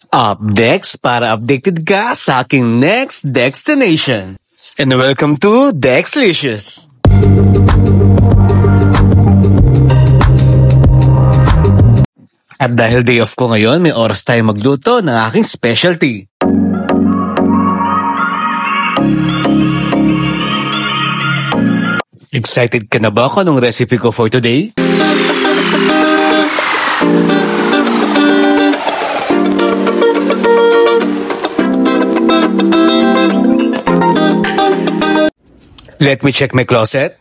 Up next para updated ka sa aking next destination. And welcome to Dexlicious. At dahil day off ko ngayon, may oras tayo magluto ng aking specialty. Excited ka na ba kung anong recipe ko for today? Let me check my closet.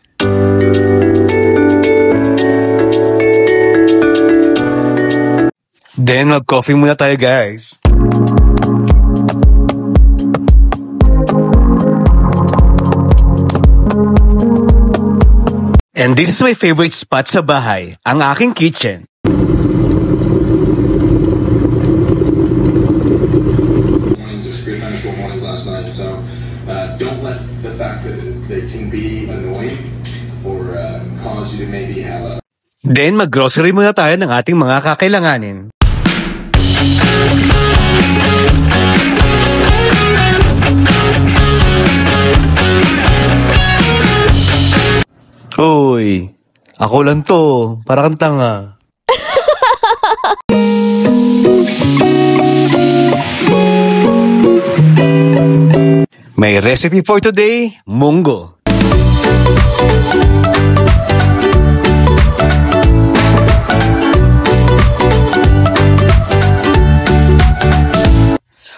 Then mag-coffee muna tayo, guys. And this is my favorite spot sa bahay, ang aking kitchen. Don't let the fact that they can be annoying or cause you to maybe have a... Then mag-grocery muna tayo ng ating mga kakailanganin. Uy, ako lang to. Para kang tanga. May recipe for today, munggo.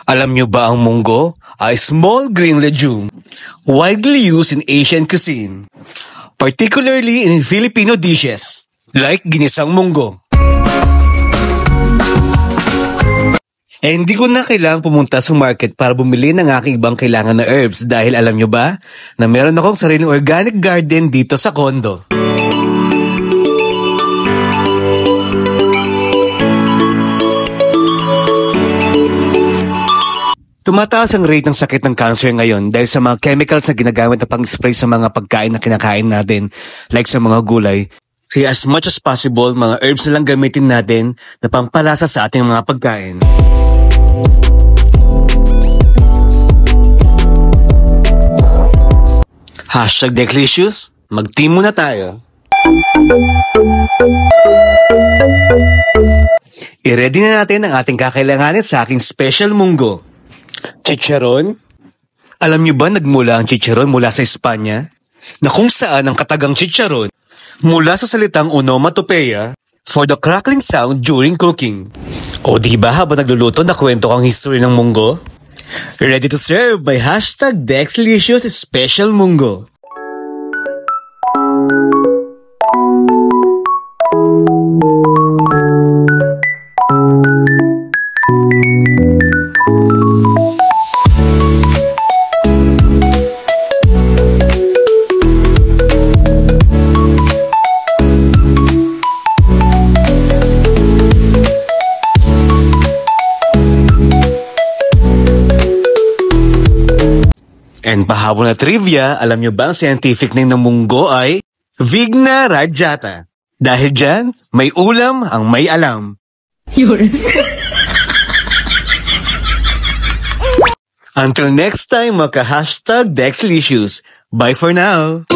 Alam nyo ba ang munggo? A small green legume, widely used in Asian cuisine, particularly in Filipino dishes, like ginisang munggo. Eh, hindi ko na kailangang pumunta sa market para bumili ng aking ibang kailangan na herbs dahil alam nyo ba na meron akong sariling organic garden dito sa condo. Tumataas ang rate ng sakit ng cancer ngayon dahil sa mga chemicals na ginagamit na pang-spray sa mga pagkain na kinakain natin, like sa mga gulay. Kaya as much as possible, mga herbs na lang gamitin natin na pampalasa sa ating mga pagkain. #Dexlicious, mag-team muna tayo. I-ready na natin ang ating kakailanganin sa aking special munggo. Chicharon? Alam niyo ba nagmula ang chicharon mula sa Espanya? Na kung saan ang katagang chicharon mula sa salitang onomatopoeia for the crackling sound during cooking. O diba habang nagluluto na kwento ang history ng munggo? Ready to serve by #Dexlicious Special Munggo. And pahabol na trivia, alam nyo ba ang scientific name ng munggo ay Vigna radiata. Dahil dyan, may ulam ang may alam. Until next time, maka #Dexlicious. Bye for now.